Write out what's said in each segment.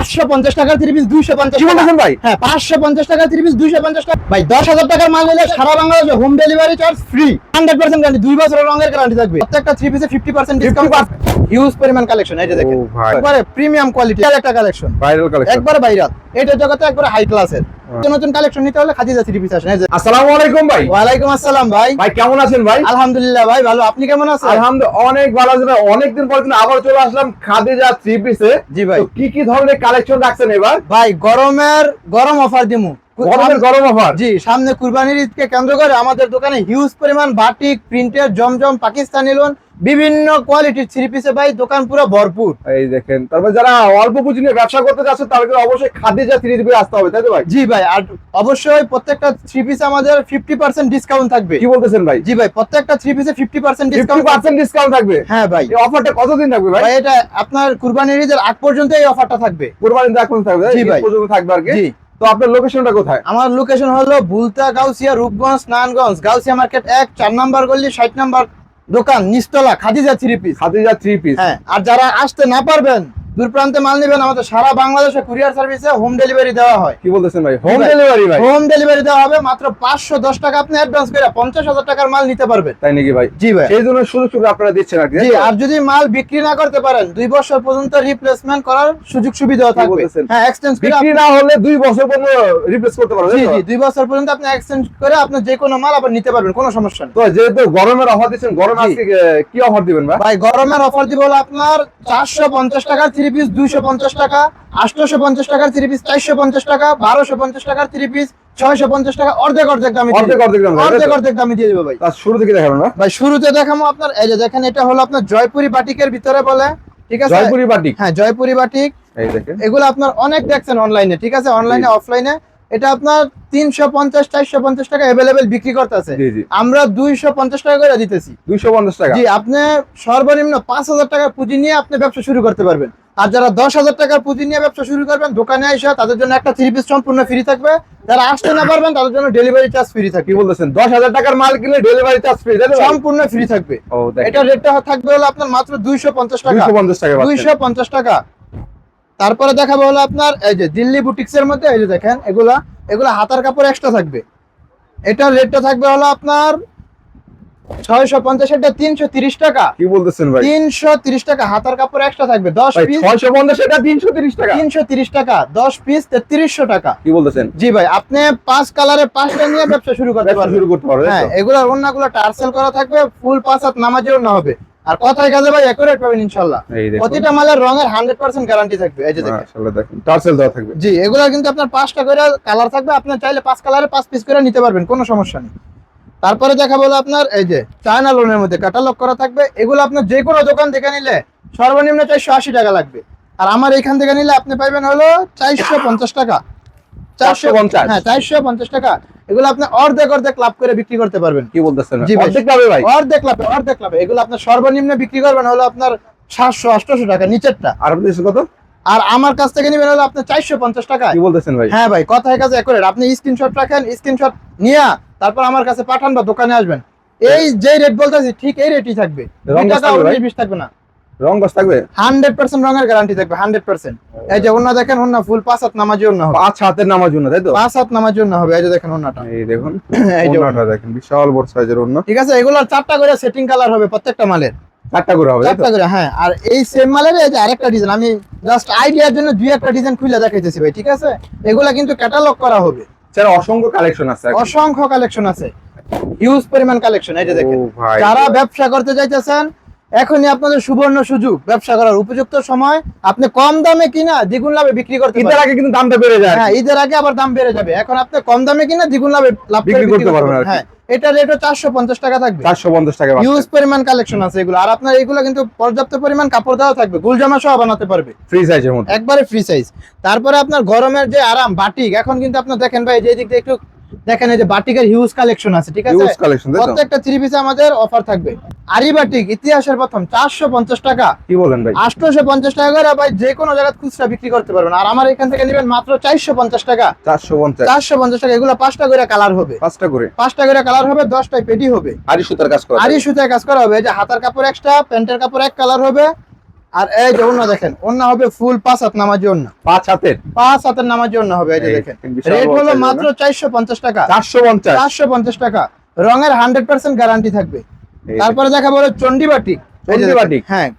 550 টাকার 3 পিস 250 কি বলছেন ভাই? হ্যাঁ 550 টাকার 3 পিস 250 টাকা ভাই 10,000 টাকার মাল নিলে সারা বাংলাদেশে home delivery charge free 100% guarantee 2 বছরের রঙের গ্যারান্টি থাকবে প্রত্যেকটা 3 পিসে 50% ডিসকাউন্ট হিউজ পরিমাণ কালেকশন এই যে দেখেন একবারে প্রিমিয়াম কোয়ালিটি একটা কালেকশন ভাইরাল কালেকশন একবারে ভাইরাল এটা জগতে একবারে হাই ক্লাসের নতুন কালেকশন নিতে হলে খাদিজা 3 পিস আসেন এই যে আসসালামু আলাইকুম ভাই। ওয়ালাইকুম আসসালাম ভাই ভাই কেমন আছেন ভাই? আলহামদুলিল্লাহ ভাই ভালো আপনি কেমন আছেন আলহামদুলিল্লাহ অনেক ভালো আছি ভাই। অনেকদিন পর কিন্তু আবার চলে আসলাম খাদিজা 3 পিসে। জি ভাই। তো কি কি ধরনের কালেকশন রাখছেন এবার? ভাই গরম অফার দিমু গরম অফার। জি সামনে কুরবানির ঈদকে কেন্দ্র করে আমাদের দোকানে হিউজ পরিমাণ বাটিক প্রিন্টের জমজম পাকিস্তানি লোন বিভিন্ন কোয়ালিটির থ্রি পিসে ভাই দোকান পুরো ভরপুর। এই দেখেন তারপর যারা অল্প পুঁজি নিয়ে ব্যবসা করতে যাচ্ছে তাদেরকে অবশ্যই খাদিজা 3 পিসে আসতে হবে, তাই তো ভাই? জি ভাই আর অবশ্যই প্রত্যেকটা থ্রি পিসে আমাদের 50% ডিসকাউন্ট থাকবে। কি বলতেছেন ভাই? জি ভাই প্রত্যেকটা থ্রি পিসে 50% ডিসকাউন্ট 50% ডিসকাউন্ট থাকবে? হ্যাঁ ভাই। এই অফারটা কতদিন থাকবে ভাই? ভাই এটা আপনার কুরবানির ঈদের আগ পর্যন্ত এই অফারটা থাকবে। কুরবানির ঈদ এখন থাকবে? জি ভাই। ঈদ পর্যন্ত থাকবে আর কি। জি। তো আপনার লোকেশনটা কোথায়? আমার লোকেশন হলো বুলতা গাউসিয়া রূপগঞ্জ নারায়ণগঞ্জ গাউসিয়া মার্কেট 1 4 নাম্বার গলি 60 নাম্বার দোকান নিচতলা খাদিজা 3 পিস। খাদিজা 3 পিস। হ্যাঁ আর যারা আসতে না পারবেন দূর প্রান্তে মাল নেবেন আমাদের সারা বাংলাদেশে কুরিয়ার সার্ভিসে হোম ডেলিভারি দেওয়া হয়। কি বলতেছেন ভাই? হোম ডেলিভারি ভাই? হোম ডেলিভারি দেওয়া হবে মাত্র 510 টাকা আপনি অ্যাডভান্স করে 50,000 টাকার মাল নিতে পারবেন। তাই নাকি ভাই? জি ভাই। সেই জন্য সুযোগ সুবিধা আপনারা দিচ্ছেন আর কি। জি আর যদি মাল বিক্রি না করতে পারেন 2 বছর পর্যন্ত রিপ্লেসমেন্ট করার সুযোগ সুবিধা থাকবে। হ্যাঁ এক্সচেঞ্জ করে বিক্রি না হলে 2 বছর পর্যন্ত রিপ্লেস করতে পারবেন। জি জি 2 বছর পর্যন্ত আপনি এক্সচেঞ্জ করে আপনি যে কোনো মাল আবার নিতে পারবেন, কোনো সমস্যা নেই। তো যেহেতু গরমের অফার দিচ্ছেন, গরমে আজকে কি অফার দিবেন ভাই? ভাই গরমের অফার দিব হলো আপনার 450 টাকার 3 পিস 250 টাকা, 850 টাকার 3 পিস 450 টাকা, 1250 টাকার 3 পিস 650 টাকা অর্ধেক দামে অর্ধেক দামে দিয়ে দেব ভাই। তার শুরু থেকে দেখাবো না ভাই শুরুতে দেখাবো আপনার এই যে দেখেন এটা হলো আপনার জয়পুরি বাটিকের ভিতরে বলে, ঠিক আছে? জয়পুরি বাটিক। হ্যাঁ জয়পুরি বাটিক। এই দেখেন এগুলো আপনার অনেক দেখছেন অনলাইনে, ঠিক আছে? অনলাইনে অফলাইনে এটা আপনার 350 450 টাকা अवेलेबल বিক্রি করতেছে। জি জি। আমরা 250 টাকা করে দিতেছি। 250 টাকা। জি আপনি সর্বনিম্ন 5000 টাকার পুঁজি নিয়ে আপনি ব্যবসা শুরু করতে পারবেন। আর যারা 10,000 টাকার পুঁজি নিয়ে ব্যবসা শুরু করবেন দোকানে এসে তাদের জন্য একটা 3 পিস সম্পূর্ণ ফ্রি থাকবে। যারা আসতে না পারবেন তাদের জন্য ডেলিভারি চার্জ ফ্রি থাকবে। কি বলতেছেন? 10,000 টাকার মাল কিনলে ডেলিভারি চার্জ ফ্রি, তাই তো? সম্পূর্ণ ফ্রি থাকবে। ও দেখেন এটা রেটটা থাকবে হলো আপনার মাত্র 250 টাকা। 250 টাকা। 250 টাকা। তারপরে দেখাবো হলো আপনার এই যে দিল্লি বুটিক্স এর মধ্যে এই যে দেখেন এগুলা হাতার কাপড় এক্সট্রা থাকবে। এটা রেটটা থাকবে হলো আপনার 650, এটা 330 টাকা। কি বলতেছেন ভাই? 330 টাকা হাতার কাপড় এক্সট্রা থাকবে 10 পিস 650 এটা 330 টাকা। 330 টাকা 10 পিস 3300 টাকা। কি বলতেছেন? জি ভাই আপনি 5 কালারে 5টা নিয়ে ব্যবসা শুরু করতে পারবেন। হ্যাঁ এগুলার ওন্নাগুলো টার্সেল করা থাকবে, ফুল 5 হাত নামাজের ওন্না হবে। আর কথায় কাজে ভাই একুরেট পাবেন ইনশাআল্লাহ। প্রতিটা মালের রঙের 100% গ্যারান্টি থাকবে। এই যে দেখেন মাশাআল্লাহ দেখেন টার্সেল দেওয়া থাকবে। জি এগুলা কিন্তু আপনার 5টা করে কালার থাকবে, আপনি চাইলে 5 কালারে 5 পিস করে নিতে পারবেন, কোনো সমস্যা নেই। তারপরে দেখা বলো আপনার এই যে চায়না লোনের মধ্যে ক্যাটালগ করা থাকবে। এগুলো আপনার যে কোনো দোকান থেকে নিলে সর্বনিম্ন 480 টাকা লাগবে। আর আমার এখান থেকে নিলে আপনি পাইবেন হলো 450 টাকা। 450? হ্যাঁ 450 টাকা। এগুলো আপনি অর্ধেক লাভ করে বিক্রি করতে পারবেন। কি বলতেছেন? জি ভাই। অর্ধেক লাভে ভাই? অর্ধেক লাভে। এগুলো আপনার সর্বনিম্ন বিক্রি করবেন হলো আপনার 700-800 টাকা নিচেরটা। আর আপনি কত? আর আমার কাছ থেকে নেবেন হলো আপনার 450 টাকা। কি বলতেছেন ভাই? হ্যাঁ ভাই কথায় কাজে একুরেট। আপনি স্ক্রিনশট রাখেন, স্ক্রিনশট নিয়ে তারপর আমার কাছে পাঠান বা দোকানে আসবেন। এই যে রেট বলতেছি ঠিক এই রেটই থাকবে। 2 টাকা 19-20 থাকবে না। রং গস থাকবে? 100% রঙের গ্যারান্টি থাকবে 100%। এই যে ওন্না দেখেন, ওন্না ফুল 5 হাত নামাজি ওন্না হবে। 5 হাতের নামার জন্য, তাই তো? 5 হাত নামাজি ওন্না হবে। এই যে দেখেন ওন্নাটা। এই দেখুন এই যে ওন্নাটা দেখেন বিশাল বড় সাইজের ওন্না। ঠিক আছে এগুলোর 4টা করে সেটিং কালার হবে প্রত্যেকটা মালের। 4টা করে হবে, তাই তো? 4টা করে হ্যাঁ। আর এই সেম মালের এই যে আরেকটা ডিজাইন আমি জাস্ট আইডিয়ার জন্য দুই একটা ডিজাইন খুলে দেখাইতেছি ভাই, ঠিক আছে? এগুলা কিন্তু ক্যাটালগ করা হবে। স্যার অসংখ্য কালেকশন আছে, অসংখ্য কালেকশন আছে, হিউজ পরিমাণ কালেকশন। এই যে দেখেন যারা ব্যবসা করতে চাইতেছেন এখনই আপনাদের সুবর্ণ সুযোগ, ব্যবসা করার উপযুক্ত সময়। আপনি কম দামে কিনা দ্বিগুণ লাভে বিক্রি করতে পারবেন। ঈদের আগে কিন্তু দামটা বেড়ে যায়। হ্যাঁ ঈদের আগে আবার দাম বেড়ে যাবে। এখন আপনি কম দামে কিনা দ্বিগুণ লাভে বিক্রি করতে পারবেন। হ্যাঁ এটা রেটও 450 টাকা থাকবে। 450 টাকা। হিউজ পরিমাণ কালেকশন আছে এগুলো। আর আপনার এগুলো কিন্তু পর্যাপ্ত পরিমাণ কাপড় দেওয়া থাকবে, গুলজামা সহ বানাতে পারবে ফ্রি সাইজের মধ্যে, একবারে ফ্রি সাইজ। তারপরে আপনার গরমের যে আরাম বাটিক, এখন কিন্তু আপনার দেখেন ভাই যে দিক দিয়ে একটু দেখেন এই যে বাটিকের হিউজ কালেকশন আছে, ঠিক আছে? প্রত্যেকটা 3 পিসে আমাদের অফার থাকবে। আরি বাটিক ইতিহাসের প্রথম 450 টাকা। কি বলেন ভাই? 850 টাকা করে ভাই যে কোনো জায়গায় খুচরা বিক্রি করতে পারবেন। আর আমার এখান থেকে নেবেন মাত্র 450 টাকা। 450 টাকা। এগুলো 5টা করে কালার হবে। 5টা করে কালার হবে, 10টায় পেটি হবে। আরি সুতার কাজ করা, আরি সুতার কাজ করা হবে। এই যে হাতার কাপড় এক্সট্রা, প্যান্টের কাপড় এক কালার হবে। আর এই যে ওন্না দেখেন, ওন্না হবে ফুল 5 হাত নামাজি ওন্না, 5 হাতের 5 হাতের নামাজি ওন্না হবে। এই যে দেখেন রেট হলো মাত্র 450 টাকা, 450 450 টাকা। রঙের 100% গ্যারান্টি থাকবে। তারপরে দেখা বলে চন্ডি বাটিক, চন্ডি বাটিক, হ্যাঁ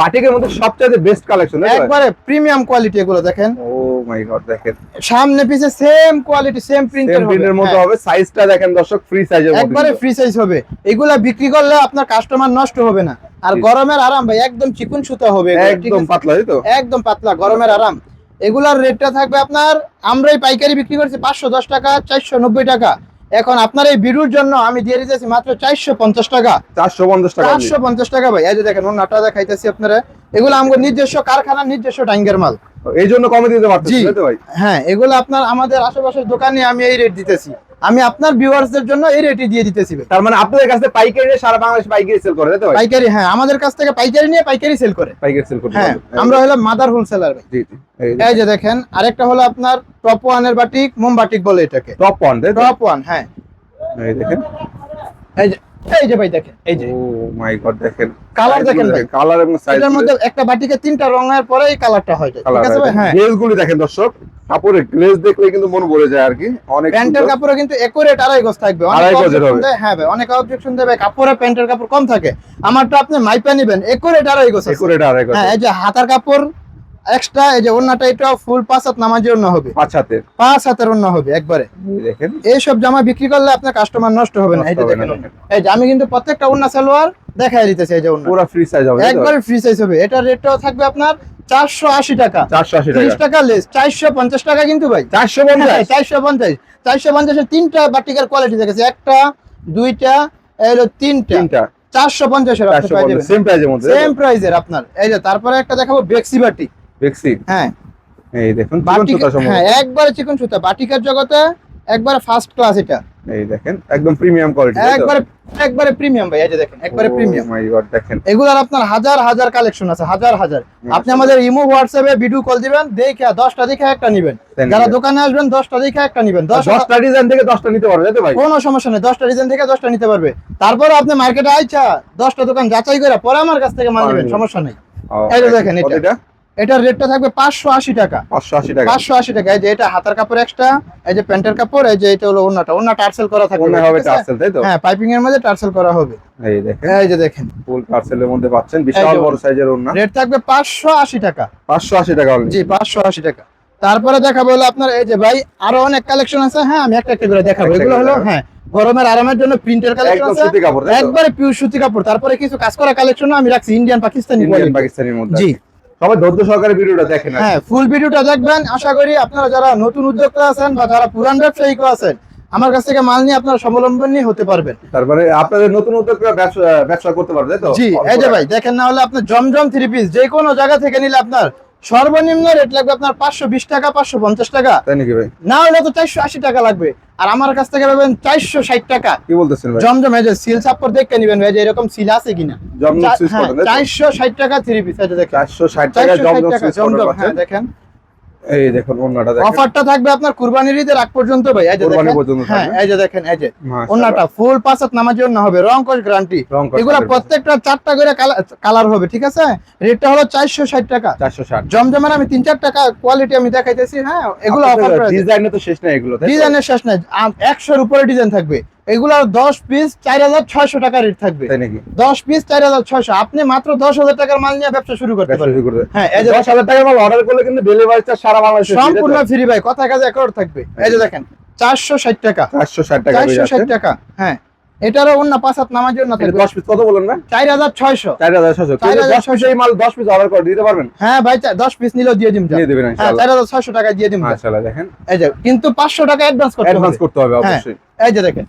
বাটিকের মধ্যে সবচেয়ে বেস্ট কালেকশন একবারে প্রিমিয়াম কোয়ালিটি। এগুলো দেখেন, ও মাই গড, দেখেন সামনে পিছে সেম কোয়ালিটি, সেম প্রিন্টের মধ্যে হবে। সাইজটা দেখেন দর্শক, ফ্রি সাইজের মধ্যে, একবারে ফ্রি সাইজ হবে। এগুলা বিক্রি করলে আপনার কাস্টমার নষ্ট হবে না। আর গরমের আরাম ভাই, একদম চিকন সুতা হবে, একদম পাতলা, তাই তো? একদম পাতলা, গরমের আরাম। এগুলার রেটটা থাকবে আপনার, আমরাই পাইকারি বিক্রি করছি 510 টাকা, 490 টাকা। এখন আপনার এই ভিডিওর জন্য আমি দিয়ে দিতেছি মাত্র 450 টাকা, 450 টাকা, 450 টাকা ভাই। এই যে দেখেন ওন্নাটা দেখাইতেছি আপনারা, এগুলো আমাদের নিজস্ব কারখানার নিজস্ব টাইঙ্গের মাল, এই জন্য কমে দিতে পারতেছি, তাই তো ভাই? হ্যাঁ এগুলো আপনার আমাদের আশেপাশের দোকানে আমি এই রেট দিতেছি, আমি আপনার ভিউয়ার্সদের জন্য এই রেটই দিয়ে দিতেছি ভাই। তার মানে আপনাদের কাছে পাইকারি নিয়ে সারা বাংলাদেশ পাইকারি সেল করে, তাই তো ভাই? পাইকারি, হ্যাঁ আমাদের কাছ থেকে পাইকারি নিয়ে পাইকারি সেল করে, পাইকারি সেল করে, হ্যাঁ আমরা হলো মাদার হোলসেলার ভাই। জি জি। এই যে দেখেন আরেকটা হলো আপনার টপ ওয়ানের বাটিক, মোম বাটিক বলে এটাকে, টপ ওয়ান, তাই তো? টপ ওয়ান, হ্যাঁ এই দেখেন, এই যে ভাই দেখেন, এই যে ও মাই গড, দেখেন কালার দেখেন ভাই, কালার এবং সাইজ, এটার মধ্যে একটা বাটিকে 3টা রঙের পরে এই কালারটা হয়, ঠিক আছে ভাই? হ্যাঁ গ্লেজগুলি দেখেন দর্শক, কাপড়ের গ্লেজ দেখলে কিন্তু মন ভরে যায় আর কি, অনেক প্যান্টের কাপড়ে কিন্তু একুরেট 2.5 গজ থাকবে। অনেক 2.5 গজের objection হবে। দেয়, হ্যাঁ ভাই অনেক অবজেকশন দেবে কাপড়ে, প্যান্টের কাপড় কম থাকে। আমারটা আপনি মাইপা নেবেন, একুরেট 2.5 গজ আছে। একুরেট 2.5 গজ, হ্যাঁ এই যে হাতার কাপড় এক্সট্রা, এই যে ওন্নাটা এটা ফুল 5 হাত নামাজি ওন্না হবে, 5 হাতের, 5 হাতের ওন্না হবে একবারে। এই দেখেন, এইসব জামা বিক্রি করলে আপনার কাস্টমার নষ্ট হবে না। এই যে দেখেন, এই যে আমি কিন্তু প্রত্যেকটা ওন্না সালোয়ার দেখাই দিতেছি, এই যে ওন্না পুরো ফ্রি সাইজ হবে, একবারে ফ্রি সাইজ হবে। এটার রেটটাও থাকবে আপনার 480 টাকা, 480 টাকা, 30 টাকা লেস, 450 টাকা কিন্তু ভাই, 450, 450, 450 এর 3টা বাটিকের কোয়ালিটি দেখেছি, একটা, দুইটা, এই হলো 3টা, 450 এর আপনি পাই যাবেন, সেম প্রাইজের মধ্যে, সেম প্রাইজের আপনার। এই যে তারপরে একটা দেখাবো বেক্সি বাটিক, বেক্সি, হ্যাঁ এই দেখুন বাটিক, চিকন সুতা সম্ভব, হ্যাঁ একবারে চিকন সুতা, বাটিকের জগতে একবারে ফার্স্ট ক্লাস এটা, এই দেখেন একদম প্রিমিয়াম কোয়ালিটি, একবারে একবারে প্রিমিয়াম ভাই। এই যে দেখেন একবারে প্রিমিয়াম, মাই গড, দেখেন এগুলার আপনার হাজার হাজার কালেকশন আছে, হাজার হাজার। আপনি আমাদের ইমো হোয়াটসঅ্যাপে ভিডিও কল দিবেন, দেখে 10টা দেখে একটা নিবেন, যারা দোকানে আসবেন 10টা দেখে একটা নিবেন, 10টা ডিজাইন থেকে 10টা নিতে পারবে, তাই তো ভাই? কোনো সমস্যা নেই, 10টা ডিজাইন থেকে 10টা নিতে পারবে। তারপরে আপনি মার্কেটে আইছা 10টা দোকান যাচাই করে পরে আমার কাছ থেকে মাল নেবেন, সমস্যা নেই। এই যে দেখেন এটা, এটার রেটটা থাকবে 580 টাকা, 580 টাকা, 580 টাকা। এই যে এটা হাতার কাপড় এক্সট্রা, এই যে প্যান্টের কাপড়, এই যে এটা হলো ওন্নাটা, ওন্না টার্সেল করা থাকবে, মনে হবে টার্সেল, তাই তো? হ্যাঁ পাইপিং এর মধ্যে টার্সেল করা হবে। এই দেখেন, এই যে দেখেন ফুল টার্সেলের মধ্যে পাচ্ছেন, বিশাল বড় সাইজের ওন্না, রেট থাকবে 580 টাকা, 580 টাকা অনলি, জি 580 টাকা। তারপরে দেখাবো হলো আপনার এই যে ভাই আরো অনেক কালেকশন আছে, হ্যাঁ আমি একটা একটা করে দেখাবো। এগুলো হলো হ্যাঁ গরমের আরামের জন্য প্রিন্টের কালেকশন একদম আছে, সুতি কাপড়, তাই তো? একবারে পিওর সুতি কাপড়। তারপরে কিছু কাজ করা কালেকশন আমি রাখছি, ইন্ডিয়ান পাকিস্তানি ইন্ডিয়ান কোয়ালিটি, পাকিস্তানির মধ্যে, জি সবাই ধৈর্য সহকারে ভিডিওটা দেখেন, হ্যাঁ ফুল ভিডিওটা দেখবেন। আশা করি আপনারা যারা নতুন উদ্যোক্তা আছেন বা যারা পুরান ব্যবসায়িক আছেন, আমার কাছ থেকে মাল নিয়ে আপনারা স্বাবলম্বী হতে পারবেন। তারপরে আপনাদের নতুন উদ্যোক্তা ব্যবসা করতে পারবে, তাই তো? জি এই যে ভাই দেখেন, না হলে আপনার জমজম 3 পিস যে কোনো জায়গা থেকে নিলে আপনার সর্বনিম্ন রেট লাগবে আপনার 520 টাকা, 550 টাকা, তাই নাকি ভাই? না হলে তো 480 টাকা লাগবে। আর আমার কাছ থেকে পাবেন 460 টাকা। কি বলতেছেন ভাই? জমজম এই যে সিল সাপোর্ট দেখে নেবেন ভাই, যে এরকম সিল আছে কিনা। জমজম সুইচ হ্যাঁ, কটন, তাই তো? 460 টাকা 3 পিস, এটা দেখেন 460 টাকা 460 জমজম টাকা সুইচ জমজম, কটন হ্যাঁ পাচ্ছেন। দেখেন এই দেখুন ওন্নাটা দেখেন, অফারটা থাকবে আপনার কুরবানির ঈদের আগ পর্যন্ত ভাই। এই যে কুরবানি দেখেন, পর্যন্ত হ্যাঁ থাকবে। এই যে দেখেন, এই যে মাশাআল্লাহ। ওন্নাটা ফুল 5 হাত নামাজি ওন্না হবে, রং কোশ গ্যারান্টি। রং কোশ এগুলা গ্যারান্টি। প্রত্যেকটা 4টা করে কালার হবে, ঠিক আছে? রেটটা হলো 460 টাকা। 460 জমজমের আমি 3-4 টাকা কোয়ালিটি আমি দেখাইতেছি, হ্যাঁ এগুলো অফার প্রাইস, ডিজাইনে তো শেষ নাই এগুলো, তাই তো? ডিজাইনের শেষ নাই, 100 এর উপরে ডিজাইন থাকবে। এগুলার 10 পিস 4600 টাকা রেট থাকবে, তাই নাকি? 10 পিস 4600। আপনি মাত্র 10,000 টাকার মাল নিয়ে ব্যবসা শুরু করতে ব্যবসা পারবেন। শুরু করবে। হ্যাঁ এই যে 10,000 টাকার মাল অর্ডার করলে কিন্তু ডেলিভারি চার্জ সারা বাংলাদেশে সম্পূর্ণ ফ্রি ভাই, কথা কাজে অ্যাকাউন্ট থাকবে। এই যে দেখেন 460 টাকা, 460 টাকা পেয়ে 460 যাচ্ছেন। টাকা, হ্যাঁ এটারও অন্য 5 হাত নামার জন্য এটা থাকবে 10 পিস কত বলেন না? 4600। 4600। 10 পিস এই মাল 10 পিস অর্ডার করে দিতে পারবেন? হ্যাঁ ভাই 10 পিস নিলেও দিয়ে দিন, দিয়ে দিবেন হ্যাঁ ইনশাআল্লাহ। 4600 টাকা দিয়ে দিন। মাশাআল্লাহ দেখেন, এই যে কিন্তু 500 টাকা অ্যাডভান্স করতে হবে, অ্যাডভান্স করতে হবে হ্যাঁ, অবশ্যই। এই যে দেখেন,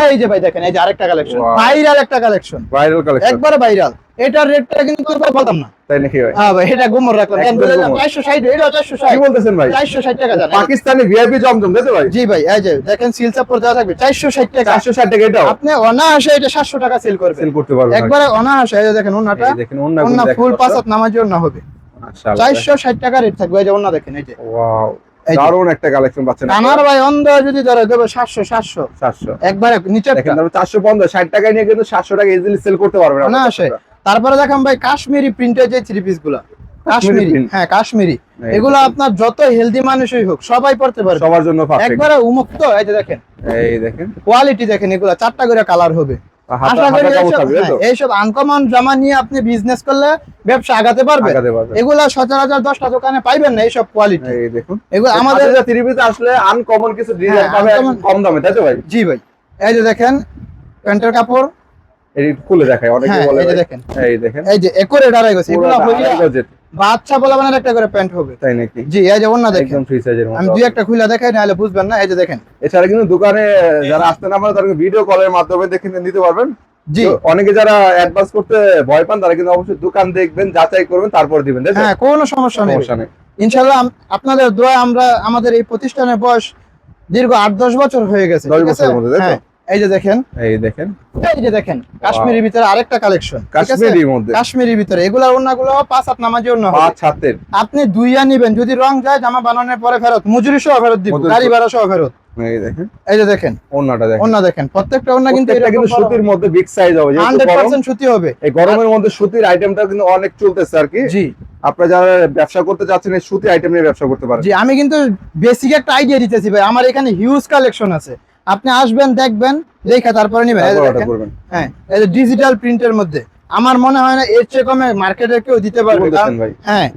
এই যে ভাই দেখেন, এই যে আরেকটা কালেকশন, Wow. ভাইরাল একটা কালেকশন, ভাইরাল কালেকশন, একবারে ভাইরাল। এটার রেটটা কিন্তু বলতাম না, তাই নাকি ভাই? হ্যাঁ ভাই এটা গুমর রাখলাম, একদম গুমর। 460, এটা কি 460, বলতেছেন ভাই? 460 টাকা জানেন। পাকিস্তানি ভিআইপি জমজম, তাই তো ভাই? জি ভাই এই যে দেখেন সিল সাপোর্ট দেওয়া থাকবে 460 টাকা। 460 টাকা এটাও আপনি অনায়াসে এটা 700 টাকা সেল করবেন, সেল করতে পারবেন একবারে অনায়াসে। এই যে দেখেন ওন্নাটা, এই দেখেন ওন্না ওন্না দেখেন ফুল দর্শক। 5 হাত নামার জন্য হবে, মাশাআল্লাহ 460 টাকা রেট থাকবে। এই যে ওন্না দেখেন, এই যে ওয়াও, এই যে। দারুণ একটা কালেকশন পাচ্ছেন আমার ভাই অন্ধ যদি ধরে দেবে 700 700 একবারে নিচের দেখেন, তারপর 450 60 টাকায় নিয়ে কিন্তু 700 টাকা ইজিলি সেল করতে পারবেন অনায়াসে। তারপরে দেখাম ভাই কাশ্মীরি প্রিন্টের যে থ্রি পিস গুলা, কাশ্মীরি, print? হ্যাঁ কাশ্মীরি, এগুলো আপনার যত হেলদি মানুষই হোক সবাই পড়তে পারবে, সবার জন্য পারফেক্ট। একবারে উন্মুক্ত। এই যে দেখেন, এই দেখেন কোয়ালিটি দেখেন, এগুলা 4টা করে কালার হবে। আশা করি এইসব আনকমন জামা নিয়ে আপনি বিজনেস করলে ব্যবসা আগাতে পারবে। এগুলা সচরাচর 10টা দোকানে পাইবেন না এইসব কোয়ালিটি। এই দেখুন, এগুলো আমাদের থ্রি পিস আসলে আনকমন কিছু ডিজাইন পাবে কম দামে, তাই তো ভাই? জি ভাই, এই যে দেখেন প্যান্টের কাপড়, এই খুলে দেখায় অনেকে বলে, এই যে দেখেন, এই দেখেন, এই যে একরে ডারাই গেছে, এগুলো হইয়া বাচ্চা বলা মানে একটা করে প্যান্ট হবে, তাই নাকি? জি, এই যে ওন্না দেখেন, একদম ফ্রি সাইজের মধ্যে। আমি দুই একটা খুলে দেখাই নাহলে বুঝবেন না। এই যে দেখেন, এছাড়া কিন্তু দোকানে যারা আসতে না পারে তাদেরকে ভিডিও কলের মাধ্যমে দেখে নিতে পারবেন। জি, অনেকে যারা অ্যাডভান্স করতে ভয় পান তারা কিন্তু অবশ্যই দোকান দেখবেন, যাচাই করবেন, তারপর দিবেন। হ্যাঁ, কোনো সমস্যা নেই ইনশাআল্লাহ। আপনাদের দোয়া আমরা, আমাদের এই প্রতিষ্ঠানের বয়স দীর্ঘ 8-10 বছর হয়ে গেছে। 10 বছরের মধ্যে, তাই তো? এই যে দেখেন, এই দেখেন, এই যে দেখেন কাশ্মীরের ভিতরে আরেকটা কালেকশন, কাশ্মীরের মধ্যে, কাশ্মীরের ভিতরে এগুলা ওন্নাগুলো 5 হাত নামাজি ওন্না হবে। 5 হাতের আপনি দুইয়া নিবেন, যদি রং যায় জামা বানানোর পরে ফেরত, মজুরি সহ ফেরত দিব, গাড়ি ভাড়া সহ ফেরত। এই দেখেন, এই যে দেখেন ওন্নাটা দেখেন, ওন্না দেখেন, প্রত্যেকটা ওন্না কিন্তু এটা কিন্তু সুতির মধ্যে বিগ সাইজ হবে, যেহেতু 100% সুতি হবে। এই গরমের মধ্যে সুতির আইটেমটা কিন্তু অনেক চলতেছে আর কি। জি, আপনারা যারা ব্যবসা করতে চাচ্ছেন এই সুতি আইটেম নিয়ে ব্যবসা করতে পারেন। জি, আমি কিন্তু বেসিক একটা আইডিয়া দিতেছি ভাই, আমার এখানে হিউজ কালেকশন আছে, আপনি আসবেন দেখবেন দেখে তারপরে নিবেন। এই যে দেখেন, হ্যাঁ, এই যে ডিজিটাল প্রিন্টের মধ্যে আমার মনে হয় না এর চেয়ে কমে মার্কেটে কেউ দিতে পারবে। হ্যাঁ,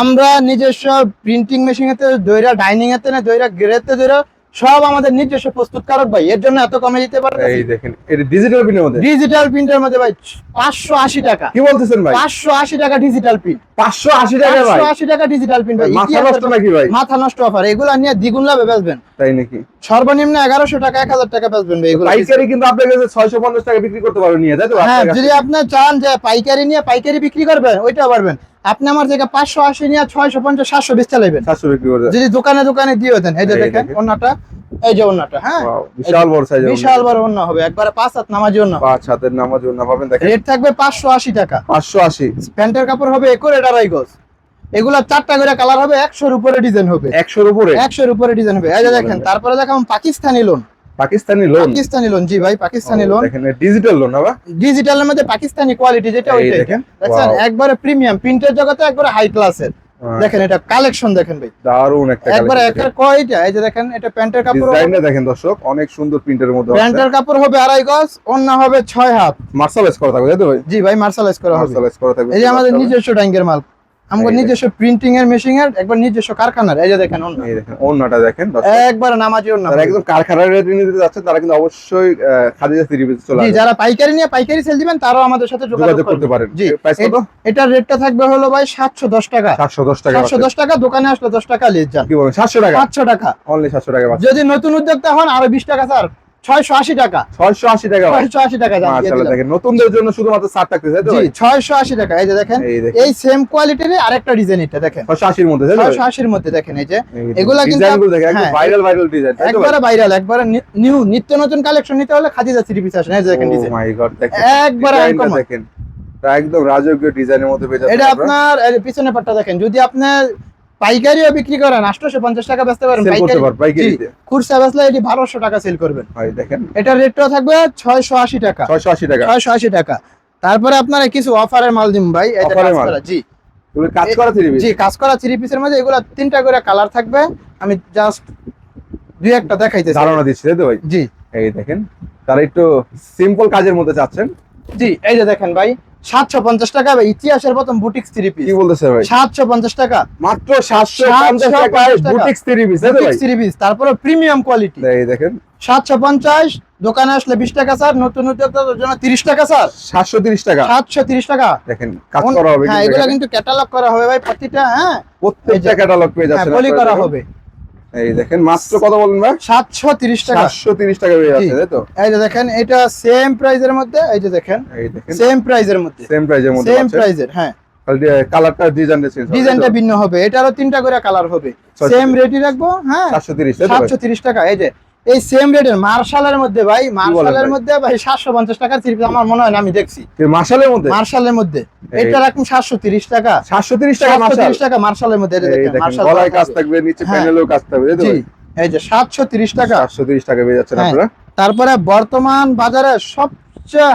আমরা নিজস্ব প্রিন্টিং মেশিনেতে দইরা, ডাইনিং এতে না দইরা, গ্রেতে দইরা, সব আমাদের নিজস্ব প্রস্তুতকারক ভাই, এর জন্য এত কমে দিতে পারবে। এই দেখেন, এটা ডিজিটাল প্রিন্টের মধ্যে, ডিজিটাল প্রিন্টের মধ্যে ভাই 580 টাকা। কি বলতেছেন ভাই? 580 টাকা ডিজিটাল প্রিন্ট, 580 টাকা ভাই? 580 টাকা ডিজিটাল প্রিন্ট ভাই, মাথা নষ্ট নাকি ভাই? মাথা নষ্ট অফার, এগুলা নিয়ে দ্বিগুণ লাভে বেচবেন। তাই নাকি? সর্বনিম্ন 1100 টাকা 1000 টাকা বেচবেন ভাই এগুলো। পাইকারি কিন্তু আপনার কাছে 650 টাকা বিক্রি করতে পারবেন নিয়ে, তাই তো? হ্যাঁ, যদি আপনি চান যে পাইকারি নিয়ে পাইকারি বিক্রি করবেন, ওইটা পারবেন। আপনি আমার জায়গা 580 নিয়ে 650 720 চালাইবেন, 700 বিক্রি করে যদি দোকানে দোকানে দিয়ে দেন। এই যে দেখেন ওন্নাটা, এই যে ওন্নাটা, হ্যাঁ বিশাল বড় সাইজ, বিশাল বড় ওন্না হবে, একবারে 5 হাত নামাজি ওন্না, 5 হাতের নামাজ ওন্না পাবেন। দেখেন, রেট থাকবে 580 টাকা। 580। প্যান্টের কাপড় হবে একরে ডারাই গজ, এগুলা 4টা করে কালার হবে, 100-এর উপরে ডিজাইন হবে, 100-এর উপরে, 100-এর উপরে ডিজাইন হবে। এই যে দেখেন, তারপরে দেখাম Pakistani loan, Pakistani loan, Pakistani loan, জি ভাই পাকিস্তানি লোন। দেখেন ডিজিটাল লোন না, ডিজিটালের মধ্যে পাকিস্তানি কোয়ালিটি যেটা, ওইটা দেখেন, একবারে প্রিমিয়াম প্রিন্টের জগতে একবারে হাই ক্লাসের। দেখেন এটা কালেকশন দেখেন ভাই, দারুন একটা একবারে একটা কয়টা। এই যে দেখেন, এটা প্যান্টের কাপড়, ডিজাইনটা দেখেন দর্শক, অনেক সুন্দর প্রিন্টের মধ্যে। প্যান্টের কাপড় হবে 2.5 গজ, ওন্না হবে 6 হাত, মার্শালাইজ করা থাকবে, তাই তো ভাই? জি ভাই, মার্শালাইজ করা হবে। মার্শালাইজ করা থাকবে। এই যে আমাদের নিজস্ব ডাইঙ্গের মাল, আমাদের নিজস্ব প্রিন্টিং এর মেশিন এর একবার নিজস্ব কারখানার। এই যে দেখেন ওন্না, এই দেখেন ওন্নাটা দেখেন একবার নামাজি ওন্না, যারা একদম কারখানার রেটে নিতে যাচ্ছেন তারা কিন্তু অবশ্যই খাদিজা থ্রি পিস চলে আসবে। যারা পাইকারি নিয়ে পাইকারি সেল দিবেন তারাও আমাদের সাথে যোগাযোগ করতে পারেন। জি, প্রাইস কত? এটার রেটটা থাকবে হলো ভাই 710 টাকা। 710 টাকা, 710 টাকা, দোকানে আসলে 10 টাকা লেস যান। কি বলেন? 700 টাকা, 700 টাকা অনলি 700 টাকা। যদি নতুন উদ্যোক্তা হন আরো 20 টাকা স্যার, 680 টাকা, 680 টাকা, 680 টাকা জান। মাশাআল্লাহ, দেখেন নতুনদের জন্য শুধুমাত্র 60 টাকা, তাই তো? জি, 680 টাকা। এই যে দেখেন, এই সেম কোয়ালিটির আরেকটা ডিজাইন, এটা দেখেন 680 এর মধ্যে, তাই তো? 680 এর মধ্যে দেখেন, এই যে এগুলা কিন্তু ডিজাইনগুলো দেখেন, একদম ভাইরাল ভাইরাল ডিজাইন, তাই তো? একবারে ভাইরাল, একবারে নিউ নিত্য নতুন কালেকশন নিতে হলে খাদিজা থ্রি পিস আসেন। এই যে দেখেন ডিজাইন, ও মাই গড, দেখেন একবারে আনকমন দেখেন, একদম রাজকীয় ডিজাইনের মধ্যে পেয়ে যাচ্ছেন। এটা আপনার এই যে পিছনে পাটটা দেখেন, যদি আপনি পাইকারিও বিক্রি করেন 850 টাকা বেচতে পারেন, পাইকারিতে খুচরা বেচলে এটি 1200 টাকা সেল করবেন। ভাই দেখেন, এটার রেটটা থাকবে 680 টাকা, 680 টাকা, 680 টাকা। তারপরে আপনারা কিছু অফারের মাল দিম ভাই, এটা কাজ করা, জি তুমি কাজ করা থ্রি পিস, জি কাজ করা থ্রি পিসের মধ্যে এগুলা 3টা করে কালার থাকবে, আমি জাস্ট দুই একটা দেখাইতেছি, ধারণা দিচ্ছি, তাই তো ভাই? জি, এই দেখেন, তারা একটু সিম্পল কাজের মধ্যে চাচ্ছেন। জি, এই যে দেখেন ভাই 750 টাকা ভাই, ইতিহাসের প্রথম বুটিক্স থ্রি পিস। কি বলতেছে ভাই? 750 টাকা, মাত্র 750 টাকায় বুটিক্স থ্রি পিস, তাই তো ভাই? থ্রি পিস, তারপরে প্রিমিয়াম কোয়ালিটি। এই দেখেন 750, দোকানে আসলে 20 টাকা স্যার, নতুন উদ্যোক্তাদের জন্য 30 টাকা স্যার, 730 টাকা, 730 টাকা। দেখেন কাজ করা হবে, হ্যাঁ এগুলা কিন্তু ক্যাটালগ করা হবে ভাই প্রতিটা, হ্যাঁ প্রত্যেকটা ক্যাটালগ পেয়ে যাচ্ছেন, পলি করা হবে। এই দেখেন মাত্র কত বলেন ভাই? 730 টাকা, 730 টাকা পেয়ে যাচ্ছে, তাই তো? এই যে দেখেন, এটা সেম প্রাইজের মধ্যে, এই যে দেখেন, এই দেখেন সেম প্রাইজের মধ্যে, সেম প্রাইজের মধ্যে, সেম প্রাইজের, হ্যাঁ কালারটা ডিজাইনটা চেঞ্জ হবে, ডিজাইনটা ভিন্ন হবে, এটারও 3টা করে কালার হবে, সেম রেটই রাখবো, হ্যাঁ 730, তাই তো ভাই? 730 টাকা। এই যে এই সেম রেটের মার্শালের মধ্যে ভাই, মার্শালের মধ্যে ভাই 750 টাকার থ্রি পিস আমার মনে হয় না, আমি দেখছি মার্শালের মধ্যে, মার্শালের মধ্যে এটা রাখুন 730 টাকা, 730 টাকা, 730 টাকা মার্শালের মধ্যে। এই দেখেন মার্শাল গলায় কাজ থাকবে, নিচে প্যানেলেও কাজ থাকবে, তাই তো ভাই? এই যে 730 টাকা, 730 টাকা পেয়ে যাচ্ছেন আপনারা। তারপরে বর্তমান বাজারে সবচেয়ে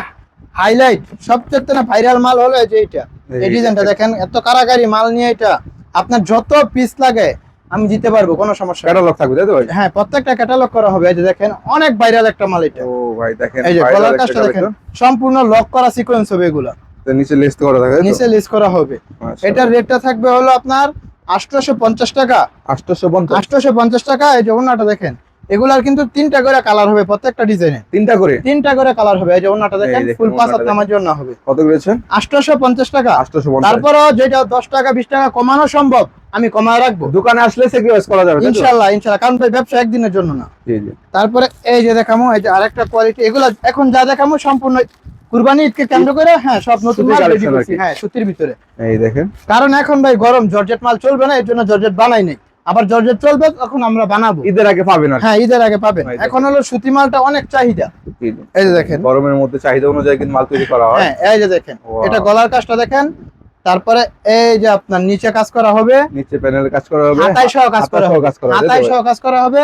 হাইলাইট সবচেয়ে না ভাইরাল মাল হলো এই যে এটা, এই ডিজাইনটা দেখেন, এত কারাগারি মাল নিয়ে এটা আপনার যত পিস লাগে আমি দিতে পারবো, কোনো সমস্যা নেই। ক্যাটালগ থাকবে তাই তো ভাই? হ্যাঁ, প্রত্যেকটা ক্যাটালগ করা হবে। এই যে দেখেন অনেক ভাইরাল একটা মাল এটা। ও ভাই দেখেন, এই যে viral গলার একটা কাজটা দেখেন, collection। সম্পূর্ণ লক করা সিকোয়েন্স হবে এগুলা, তো নিচে লেস করা থাকে, নিচে লিস্ট করা হবে। মাশাআল্লাহ। এটার রেটটা থাকবে হলো আপনার 850 টাকা, 850 850 টাকা। এই যে ওন্নাটা দেখেন, এগুলার কিন্তু 3টা করে কালার হবে প্রত্যেকটা ডিজাইনে, 3টা করে 3টা করে কালার হবে। এই যে ওন্নাটা দেখেন, এই দেখেন ফুল পাঁচ হাত ওন্নাটা নামার জন্য হবে। কত করেছেন? 850 টাকা। 850। তারপরও যেটা 10 টাকা 20 টাকা কমানো সম্ভব আমি কমায় রাখবো দোকানে আসলে স্যাক্রিফাইস করা যাবে তাই তো? ইনশাআল্লাহ, ইনশাআল্লাহ, কারণ ভাই ব্যবসা একদিনের জন্য না। জি জি। তারপরে এই যে দেখামো, এই যে আরেকটা কোয়ালিটি, এগুলা এখন যা দেখামো সম্পূর্ণ কুরবানি ঈদকে কেন্দ্র করে, হ্যাঁ সব নতুন সুতির মাল রেডি collection করছি, আর কি। হ্যাঁ সুতির ভিতরে। এই দেখেন, কারণ এখন ভাই গরম, জর্জেট মাল চলবে না, এর জন্য জর্জেট বানাই নেই। আবার জর্জেট চলবে তখন আমরা বানাবো, ঈদের আগে পাবেন আর কি। হ্যাঁ ঈদের আগে পাবেন। এই এখন হলো সুতি মালটা অনেক চাহিদা। জি জি। এই যে দেখেন, গরমের মধ্যে চাহিদা অনুযায়ী কিন্তু মাল তৈরি করা হয়। হ্যাঁ এই যে দেখেন, Wow. এটা গলার কাজটা দেখেন। তারপরে এই যে আপনার নিচে কাজ করা হবে, নিচে প্যানেলে কাজ করা হবে, হাতায় সহ কাজ করা হবে, কাজ করা হবে হাতায় সহ কাজ করা হবে।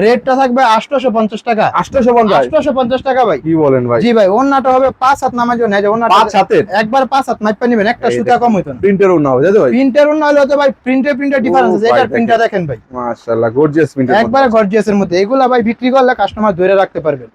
রেটটা থাকবে 850 টাকা, 850। 850 টাকা ভাই। কি বলেন ভাই? জি ভাই, ওন্নাটা হবে 5 হাত নামার জন্য। এই যে ওন্নাটা 5 হাতের একবার 5 হাত মাইপা নিবেন, একটা এই সুতা কম হইতো না। প্রিন্টের ওন্না হবে তাই তো ভাই? প্রিন্টের ওন্না হলে তো ভাই প্রিন্টে ডিফারেন্স আছে। ভাই এটার প্রিন্টটা দেখেন। দেখেন ভাই, মাশাআল্লাহ, গর্জিয়াস প্রিন্টের। একবারে গর্জিয়াসের মধ্যে। এগুলা ভাই বিক্রি করলে কাস্টমার ধরে রাখতে পারবেন।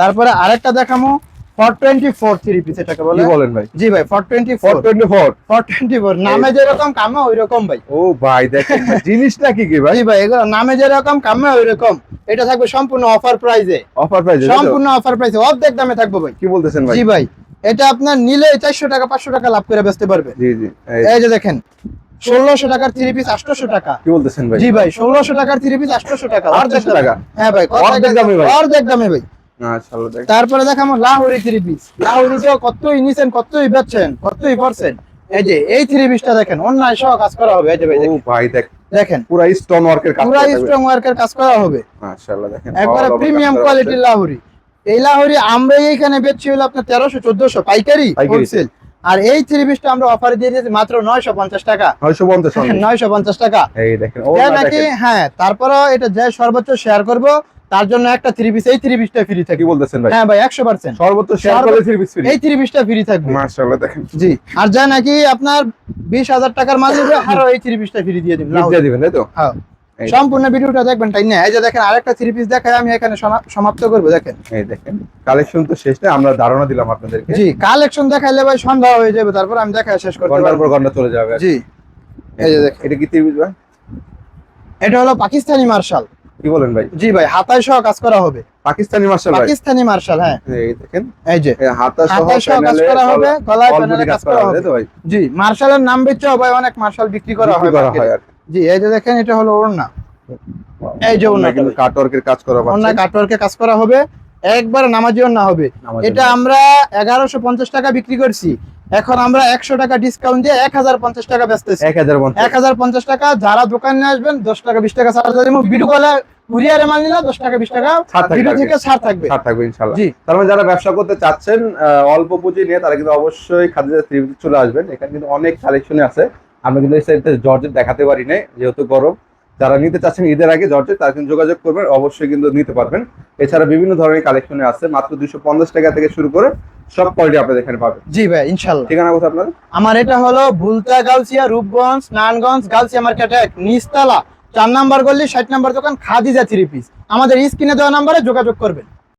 তারপরে আরেকটা দেখামো 424 থ্রি পিস, এটাকে বলে। কি বলেন ভাই? জি ভাই, 424 424। 424 নামে যেরকম কামে ওইরকম ভাই। ও ভাই দেখেন জিনিসটা কি কি ভাই? জি ভাই, এগুলো নামে যেরকম কামে ওইরকম। এটা থাকবে সম্পূর্ণ অফার প্রাইসে, অফার প্রাইসে সম্পূর্ণ অফার প্রাইসে, অর্ধেক দামে থাকবে ভাই। কি বলতেছেন ভাই? জি ভাই, এটা আপনার নিলে 400 টাকা 500 টাকা লাভ করে বেচতে পারবে। জি জি। এই যে দেখেন 1600 টাকার থ্রি পিস 800 টাকা। কি বলতেছেন ভাই? জি ভাই, 1600 টাকার থ্রি পিস 800 টাকা, অর্ধেক 800 টাকা। হ্যাঁ ভাই, অর্ধেক দামে ভাই। অর্ধেক দামে ভাই। মাশাআল্লাহ দেখেন। তারপরে দেখাবো লাহোরি থ্রি পিস। লাহোরিতেও কতই নিছেন, কতই বেচছেন, কতই পারছেন। এই যে এই থ্রি পিসটা দেখেন, অন্যায় সহ কাজ করা হবে। এই যে ভাই ও ভাই দেখেন, পুরো স্টোন ওয়ার্কের কাজ পুরো করা থাকবে। স্ট্রং ওয়ার্কের কাজ করা হবে, মাশাআল্লাহ দেখেন, একবারে all over প্রিমিয়াম কাজ করা কোয়ালিটির আছে। লাহোরি। এই লাহোরি আমরা এইখানে বেচছি হলো আপনার 1300 1400 পাইকারি পাইকারি। হোলসেল। আর এই থ্রি পিসটা আমরা অফারে দিয়ে দিয়েছি মাত্র 950 টাকা। 950 টাকা। 950 টাকা। এই দেখেন, ও যে না নাকি দেখেন। হ্যাঁ, তারপরেও এটা যে সর্বোচ্চ শেয়ার করব তার জন্য একটা থ্রি পিস, এই থ্রি পিসটা ফ্রি কি থাকবে। বলতেছেন ভাই? হ্যাঁ ভাই, 100% সর্বোচ্চ শেয়ার করলে 3 পিস ফ্রি। এই থ্রি পিসটা ফ্রি থাকবে। মাশাআল্লাহ দেখেন। জি, আর যা নাকি আপনার 20,000 টাকার মাল নিবে আরো এই থ্রি পিসটা ফ্রি দিয়ে দিন। গিফট দিয়ে দিবেন তাই তো? হ্যাঁ, এই সম্পূর্ণ ভিডিওটা দেখবেন তাই না। এই যে দেখেন আরেকটা থ্রি পিস দেখাই আমি এখানে সমাপ্ত করব। দেখেন, এই দেখেন, কালেকশন তো শেষ না, আমরা ধারণা দিলাম আপনাদেরকে। জি কালেকশন দেখাইলে ভাই সন্ধ্যা হয়ে যাবে, তারপর আমি দেখাই শেষ করতে ঘন্টার পারবো। পর ঘন্টা চলে যাবে। জি, এই যে দেখেন, এটা কি ত্রিভুজ ভাই? এটা হলো পাকিস্তানি মার্শাল। কি বলেন ভাই? জি ভাই, হাতায় সহ কাজ করা হবে, পাকিস্তানি মার্শাল ভাই। পাকিস্তানি মার্শাল। হ্যাঁ এই দেখেন, এই যে এই হাতা সহ হাতায় সহ কাজ প্যানেলে করা হবে, গলায় অল প্যানেলে বডি কাজ করা হবে। তাই তো ভাই? জি, মার্শালের নাম বেচেও ভাই অনেক মার্শাল বিক্রি করা হয় বিক্রি করা market হয় এ। আর কি। জি, এই যে দেখেন, এটা হলো ওড়না। এই যে ওড়নাটা কিন্তু ভাই। কাটওয়ার্কের কাজ করা ওড়না পাচ্ছেন। কাটওয়ার্কে কাজ করা হবে, একবার নামাজি ওড়না হবে। নামাজি এটা ওড়না। আমরা 1150 টাকা বিক্রি করছি, এখন আমরা 100 টাকা ডিসকাউন্ট দিয়ে 1050 টাকা বেচতেছি। 1050। 1050 টাকা। যারা দোকানে আসবেন 10 টাকা 20 টাকা ছাড় দেবো। ভিডিও কলে কুরিয়ারে মাল নিলে 10 টাকা 20 টাকা ছাড় থাকবে ভিডিও আর কি। থেকে ছাড় থাকবে। ছাড় থাকবে ইনশাআল্লাহ। জি। তার মানে যারা ব্যবসা করতে চাচ্ছেন অল্প পুঁজি নিয়ে, তারা কিন্তু অবশ্যই খাদিজা থ্রি পিস চলে আসবেন। এখানে কিন্তু অনেক কালেকশনে আছে। আমরা কিন্তু এই সাইডে জর্জেট দেখাতে পারি না যেহেতু গরম। যারা নিতে চাচ্ছেন ঈদের আগে জর্জেট, তারা কিন্তু যোগাযোগ করবেন, অবশ্যই কিন্তু নিতে পারবেন। এছাড়া বিভিন্ন ধরনের কালেকশনে আছে, মাত্র 250 টাকা থেকে শুরু করে সব কোয়ালিটি আপনাদের এখানে পাবেন। জি ভাই, ইনশাআল্লাহ। ঠিকানা কোথায় আপনার? আমার এটা হলো ভুলতা গাউসিয়া, রূপগঞ্জ, নারায়ণগঞ্জ, গাউসিয়া মার্কেট 1 নিচতলা 4 নাম্বার গলি 60 নাম্বার দোকান, খাদিজা থ্রি পিস। আমাদের স্ক্রিনে দেওয়া নাম্বারে যোগাযোগ করবেন।